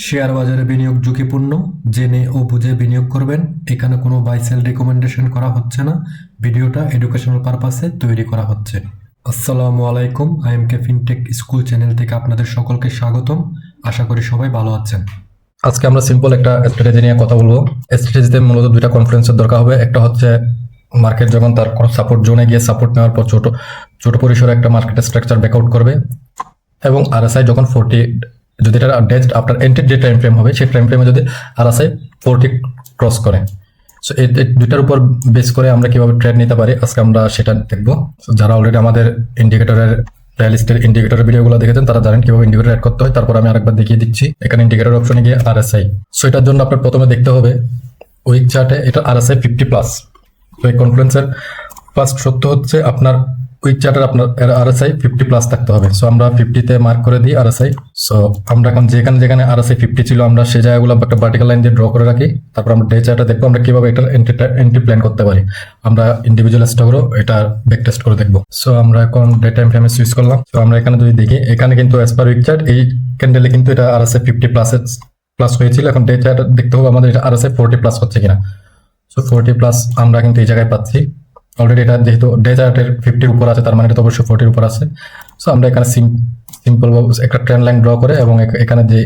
Share বাজারে বিনিয়োগ ঝুঁকিপূর্ণ, জেনে ও বুঝে বিনিয়োগ করবেন। এখানে কোনো বাই সেল রিকমেন্ডেশন করা হচ্ছে না। ভিডিওটা এডুকেশনাল পারপাসে তৈরি করা হচ্ছে। আসসালামু আলাইকুম, আইএমকে ফিনটেক স্কুল চ্যানেল থেকে আপনাদের সকলকে স্বাগতম। আশা করি সবাই ভালো আছেন। আজকে আমরা সিম্পল একটা স্ট্র্যাটেজি নিয়ে কথা বলবো। স্ট্র্যাটেজিতে মূলত দুইটা কনফারেন্সের দরকার হবে। একটা হচ্ছে মার্কেট যখন তার সাপোর্ট জোনে গিয়ে সাপোর্ট নেওয়ার পর ছোট পরিসরে একটা মার্কেট স্ট্রাকচার ব্রেকআউট করবে, এবং আরএসআই যখন 40, যদি এটা ডেট আপনার এন্ট্রি যে টাইম ফ্রেম হবে সেই টাইম ফ্রেমে যদি আরএসআই 40 ক্রস করে, সো এই দুইটার উপর বেস করে আমরা কিভাবে ট্রেড নিতে পারি আজকে আমরা সেটা দেখবো। যারা অলরেডি আমাদের ইন্ডিকেটরের রিয়ালিস্টের ইন্ডিকেটরের ভিডিওগুলো দেখেছেন তারা জানেন কিভাবে ইন্ডিকেটর অ্যাড করতে হয়। তারপর আমি আরেকবার দেখিয়ে দিচ্ছি। এখানে ইন্ডিকেটর অপশনে গিয়ে আরএসআই, সো এটার জন্য আপনার প্রথমে দেখতে হবে উইক চার্টে এটা আরএসআই 50+। তো এই কনফারেন্সের ফার্স্ট সত্য হচ্ছে আপনার উইক চার্টের আপনার আরএসআই 50+ থাকতে হবে। সো আমরা 50-তে মার্ক করে দিই আরএসআই। সো আমরা এখন যেখানে যেখানে আরএসআই 50 ছিল আমরা সেই জায়গাগুলো একটা ভার্টিক্যাল লাইন দিয়ে ড্র করে রাখি। তারপর আমরা ডে চার্টে দেখবো আমরা কিভাবে এটার এন্ট্রি প্ল্যান করতে পারি। আমরা ইন্ডিভিজুয়াল স্টকরও এটা ব্যাক টেস্ট করে দেখবো। সো আমরা এখন ডে টাইম ফ্রেমে সুইচ করলাম। তো আমরা এখানে যদি দেখি, এখানে কিন্তু অ্যাজ পার উইক চার্ট এই ক্যান্ডেলে কিন্তু এটা আরএসআই 50+ হয়েছিল। এখন ডে চার্ট দেখতে হবে আমাদের এটা আরএসআই 40+ হচ্ছে কিনা। সো 40+ আমরা কিন্তু এই জায়গায় পাচ্ছি অলরেডি। এটা যেহেতু ডে চার্টের 50-র উপর আছে, তার মানে এটা তো অবশ্যই 40-র উপর আছে। সো আমরা এখানে সিম্পল একটা ট্রেন্ড লাইন ড্র করে এবং এখানে যে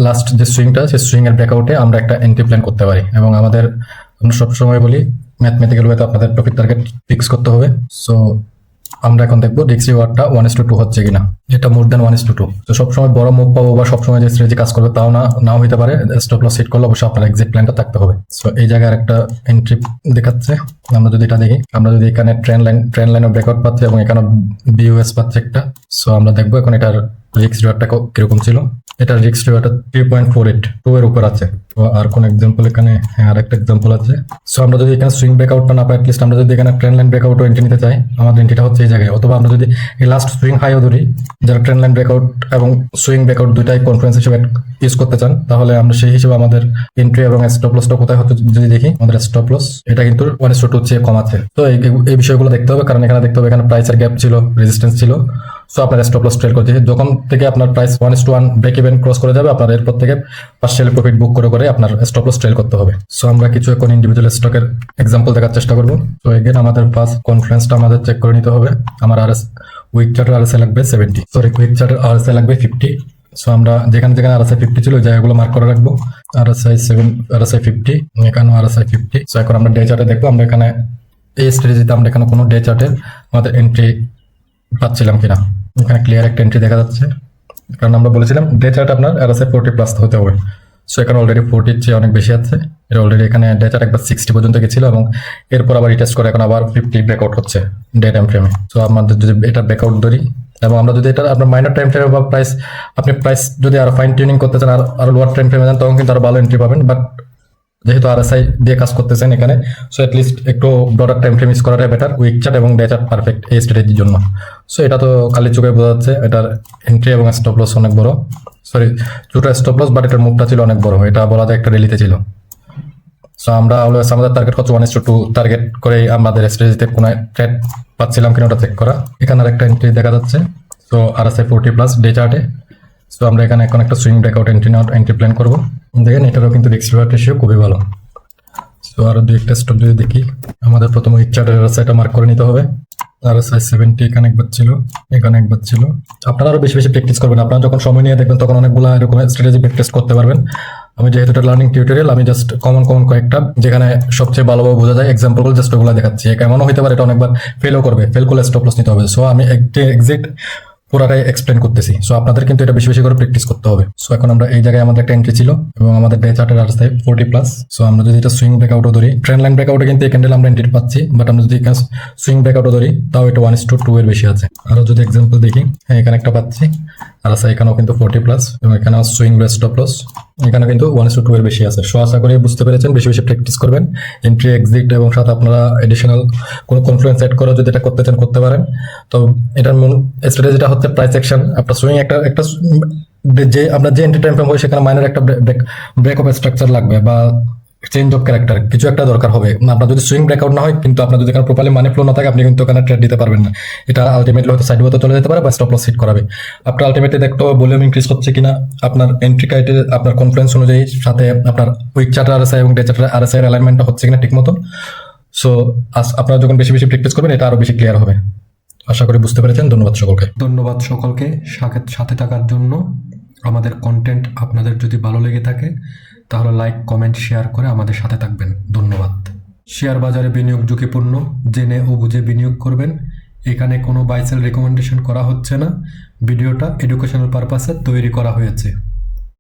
লাস্ট যে সুইংটা সেই সুইং এর ব্রেকআউটে আমরা একটা এন্ট্রি প্ল্যান করতে পারি। এবং আমরা সবসময় বলি ম্যাথমেটিক্যাল ওয়েতে আপনাদের প্রফিট টার্গেট ফিক্স করতে হবে। সো আমরা এখন দেখবো রিস্ক রিওয়ার্ডটা 1:2 হচ্ছে কিনা। এটা মোর দেন 1:2। তো সবসময় বড় মুভ পাবো বা সবসময় যে স্ট্র্যাটেজি কাজ করবে তাও নাও হইতে পারে। স্টপ লস সেট করলে অবশ্যই আপনার এক্সিট প্ল্যানটা থাকতে হবে। সো এই জায়গায় একটা এন্ট্রি দেখাচ্ছে। আমরা যদি এটা দেখি, আমরা যদি এখানে ট্রেন্ড লাইনের ব্রেকআউট পাচ্ছি এবং এখানে বিইউএস পাচ্ছে একটা। সো আমরা দেখবো এখন এটার রিস্ক রিওয়ার্ডটা কিরকম ছিল। এটার রিস্ক রিওয়ার্ডটা 3.48 এর উপর আছে। তো আর কোন এক্সাম্পল এখানে, হ্যাঁ আর একটা এক্সাম্পল আছে। সো আমরা যদি এখানে সুইং ব্রেকআউটটা না পাই, অ্যাটলিস্ট আমরা যদি এখানে ট্রেন্ড লাইন ব্রেকআউটও এন্ট্রি নিতে চাই, আমাদের এন্ট্রিটা হচ্ছে এই জায়গায়। অথবা আমরা যদি এই লাস্ট সুইং হাইও ধরি, যারা ট্রেন্ড লাইন ব্রেকআউট এবং সুইং ব্রেকআউট দুইটাই কনফারেন্স হিসেবে ইউজ করতে চান, তাহলে আমরা সেই হিসেবে আমাদের এন্ট্রি এবং স্টপ লসটা কোথায় হচ্ছে যদি দেখি, আমাদের স্টপ লস এটা কিন্তু 1:2 চেয়ে কম আছে। তো এই বিষয়গুলো দেখতে হবে, কারণ এখানে দেখতে হবে এখানে প্রাইসের গ্যাপ ছিল, রেজিস্ট্যান্স ছিল। সো আপনার স্টপ লস ট্রেড করতে যখন থেকে আপনার প্রাইস 1:1 ব্রেক ইভেন ক্রস করে যাবে, আপনার এরপর থেকে পার্সিয়াল প্রফিট বুক করে আপনার স্টপ লস ট্রেড করতে হবে। সো আমরা কিছু এখন ইন্ডিভিজুয়াল স্টকের এক্সাম্পল দেখার চেষ্টা করবো। তো এগেন আমাদের ফার্স্ট কনফারেন্সটা আমাদের চেক করে নিতে হবে। আমার উইক চার্টের আরএসআই লাগবে 70, সরি উইক চার্টের আরএসআই লাগবে 50। সো আমরা যেখানে যেখানে আরএসআই 50 ছিল ওই জায়গাগুলো মার্ক করে রাখবো। আরএসআই 50, এখানেও আরএসআই 50। সো এখন আমরা ডে চার্টে দেখবো আমরা এখানে এই স্ট্র্যাটেজিতে আমরা এখানে কোনো ডে চার্টের আমাদের এন্ট্রি পাচ্ছিলাম কিনা। এখানে ক্লিয়ার একটা এন্ট্রি দেখা যাচ্ছে, কারণ আমরা বলেছিলাম ডে চার্ট আপনার আরএসআই 40+ হতে হবে। সো এখানে অলরেডি 40-র চেয়ে অনেক বেশি আছে। এটা অলরেডি এখানে ডে চার্ট একবার 60 পর্যন্ত গেছিল এবং এরপর আবার রিটেস্ট করে এখন আবার 50 ব্রেকআউট হচ্ছে ডে টাইম ফ্রেমে। সো আমাদের যদি এটা ব্রেকআউট ধরি এবং আমরা যদি এটা আপনার মাইনর টাইম ফ্রেমে বা প্রাইস যদি আরো ফাইন টিউনিং করতে চান, আরো লোয়ার টাইম ফ্রেমে যান, তখন কিন্তু আরো ভালো এন্ট্রি পাবেন। বাট যেহেতু আরএসআই দিয়ে কাজ করতেছেন এখানে, সো অ্যাটলিস্ট একটু ব্রডার টাইম ফ্রেম ইউজ করাটাই বেটার। উইক চার্ট এবং ডে চার্ট পারফেক্ট এই স্ট্র্যাটেজির জন্য। সো এটা তো খালি চোখে বোঝা যাচ্ছে এটার এন্ট্রি এবং স্টপ লস অনেক বড়। সরি, ছোট স্টপ লস, বাট এটার মুভটা ছিল অনেক বড়। এটা বলা যায় একটা রেলিতে ছিল। সো আমরা অলওয়েজ আমাদের টার্গেট হচ্ছে 1:2 টার্গেট করে আমাদের স্ট্র্যাটেজিতে কোনো ট্রেড পাচ্ছিলাম কিনা ওটা চেক করা। এখানে আর একটা এন্ট্রি দেখা যাচ্ছে। সো আরএসআই 40+ ডে চার্টে। সো আমরা এখানে এখন একটা সুইং ব্রেকআউট এন্ট্রি প্ল্যান করবো। দেখেন এটারও কিন্তু রিস্ক রিওয়ার্ড রেশিও খুবই ভালো। তো আরো দুই একটা স্টক যদি দেখি, আমাদের প্রথম উইক চার্টের আরএসআইটা মার্ক করে নিতে হবে। আরএসআই 70 এখানে একবার ছিল, এখানে একবার ছিল। আপনারা আরো বেশি বেশি প্র্যাকটিস করবেন। আপনারা যখন সময় নিয়ে দেখবেন তখন অনেকগুলো এরকম স্ট্র্যাটেজি প্র্যাকটিস করতে পারবেন। আমি যেহেতু এটা লার্নিং টিউটোরিয়াল, আমি জাস্ট কমন কয়েকটা যেখানে সবচেয়ে ভালোভাবে বোঝা যায় এক্সাম্পল জাস্ট ওগুলো দেখাচ্ছি। এমনও হতে পারে এটা অনেকবার ফেলও করবে, ফেল করলে স্টপ লস নিতে হবে। সো আমি এক্সাক্ট পুরাটাই এক্সপ্লেন করতেছি। সো আপনাদের কিন্তু এটা বেশি বেশি করে প্র্যাকটিস করতে হবে। সো এখন আমরা এই জায়গায় আমাদের একটা এন্ট্রি ছিল এবং আমাদের ডে চার্টের আরএসআই 40+। সো আমরা যদি এটা সুইং ব্রেকআউটও ধরি, ট্রেন্ড লাইন ব্রেকআউটে কিন্তু এই ক্যান্ডেল আমরা এন্ট্রি পাচ্ছি, বাট আমরা যদি সুইং ব্রেকআউটও ধরি তাও এটা 1:2 এর বেশি আছে। আরো যদি এক্সাম্পল দেখি, হ্যাঁ এখানে একটা পাচ্ছি আরএসআই, এখানেও কিন্তু 40+ এবং এখানে সুইং স্টপ লস এখানে কিন্তু 1:2 এর বেশি আছে। সো আশা করি বুঝতে পেরেছেন, বেশি বেশি প্র্যাকটিস করবেন এন্ট্রি এক্সিট এবং সাথে আপনারা এডিশনাল কোনো কনফ্লুয়েন্স অ্যাড করে যদি এটা করতে চান করতে পারেন। তো এটার মূল স্ট্র্যাটেজিটা হচ্ছে প্রাইস অ্যাকশন। আপনার সুইং একটা যে আপনার যে এন্ট্রি টাইম ফ্রেম হয় সেখানে মাইনার একটা ব্রেক অফ স্ট্রাকচার লাগবে বা চেঞ্জ অফ ক্যারেক্টার কিছু একটা দরকার হবে। আপনার যদি সুইং ব্রেকআউট না হয়, কিন্তু আপনার যদি প্রপারলি মানি ফ্লো না থাকে, আপনি কিন্তু ওখানে ট্রেড দিতে পারবেন না। এটা আলটিমেটলি হয়তো সাইড চলে যেতে পারে বা স্টপ লস হিট করাবে। আপনার আলটিমেটলি দেখতে হবে ভলিউম ইনক্রিজ হচ্ছে কিনা, আপনার এন্ট্রি ক্রাইটেরিয়া, আপনার কনফারেন্স অনুযায়ী, সাথে আপনার উইক চার্টার আরএসআই এবং ডে চার্টার আরএসআই এর অ্যালাইনমেন্টটা হচ্ছে কিনা ঠিক মতো। সো আপনারা যখন বেশি বেশি প্র্যাকটিস করবেন, এটা আরো বেশি ক্লিয়ার হবে। আশা করি বুঝতে পেরেছেন। ধন্যবাদ সকলকে। ধন্যবাদ সকলকে সাথে থাকার জন্য। আমাদের কন্টেন্ট আপনাদের যদি ভালো লেগে থাকে তাহলে লাইক, কমেন্ট, শেয়ার করে আমাদের সাথে থাকবেন। ধন্যবাদ। শেয়ার বাজারে বিনিয়োগ ঝুঁকিপূর্ণ, জেনে ও বুঝে বিনিয়োগ করবেন। এখানে কোনো বাই সেল রেকমেন্ডেশন করা হচ্ছে না। ভিডিওটা এডুকেশনাল পারপাসে তৈরি করা হয়েছে।